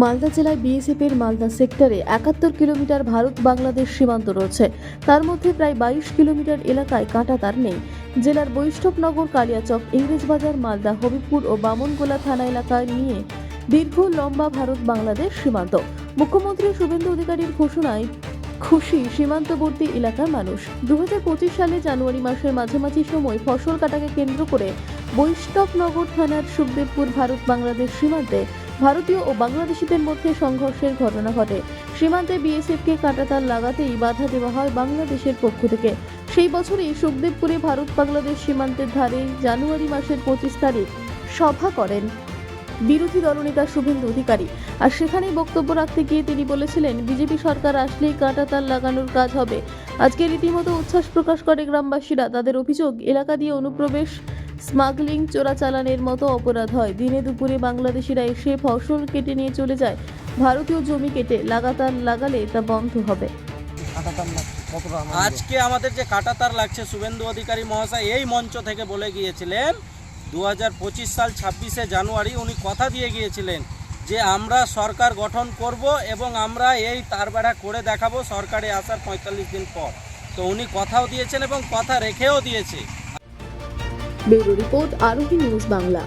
মালদা জেলায় বিএসএফের মালদা সেক্টরে ৭১ কিলোমিটার ভারত বাংলাদেশ সীমান্ত রয়েছে। তার মধ্যে প্রায় ২২ কিলোমিটার এলাকায় কাঁটাতার নেই। জেলার বৈষ্ণবনগর, কালিয়াচক, ইংরেজবাজার, মালদা, হবিবপুর ও বামনগোলা থানা এলাকায় নিয়ে দীর্ঘ লম্বা ভারত বাংলাদেশ সীমান্ত। মুখ্যমন্ত্রী শুভেন্দু অধিকারীর ঘোষণায় খুশি সীমান্তবর্তী এলাকার মানুষ। ২০২৫ সালে জানুয়ারি মাসের মাঝামাঝি সময় ফসল কাটাকে কেন্দ্র করে বৈষ্ণবনগর থানার সুখদেবপুর ভারত বাংলাদেশ সীমান্তে ভারতীয় ও বাংলাদেশিদের মধ্যে সংঘর্ষের ঘটনা ঘটে। সীমান্তে বিএসএফকে কাঁটাতার লাগাতেই বাধা দেওয়া হয় বাংলাদেশের পক্ষ থেকে। সেই বছরই সুখদেবপুরে ভারত বাংলাদেশ সীমান্তের ধারে জানুয়ারি মাসের ২৫ তারিখ সভা করেন বিরোধী দলনেতা শুভেন্দু অধিকারী। আর সেখানেই বক্তব্য রাখতে গিয়ে তিনি বলেছিলেন, বিজেপি সরকার আসলেই কাঁটাতার লাগানোর কাজ হবে। আজকে রীতিমতো উচ্ছ্বাস প্রকাশ করে গ্রামবাসীরা। তাদের অভিযোগ, এলাকা দিয়ে অনুপ্রবেশ, স্মাগলিং, চোরাচালানের মতো অপরাধ হয়। দিনে দুপুরে বাংলাদেশিরা এসে ফসল কেটে নিয়ে চলে যায়। ভারতীয় জমি কেটে লাগাতার লাগালে তা বন্ধ হবে। আজকে আমাদের যে কাঁটাতার লাগছে, শুভেন্দু অধিকারী মহাশয় এই মঞ্চ থেকে বলে গিয়েছিলেন ২০২৫ সাল ২৬শে জানুয়ারি উনি কথা দিয়ে গিয়েছিলেন যে আমরা সরকার গঠন করব এবং আমরা এই তারবেড়া করে দেখাবো সরকারে আসার ৪৫ দিন পর। তো উনি কথাও দিয়েছেন এবং কথা রেখেও দিয়েছে। ব্যুরো রিপোর্ট, আরোহী নিউজ বাংলা।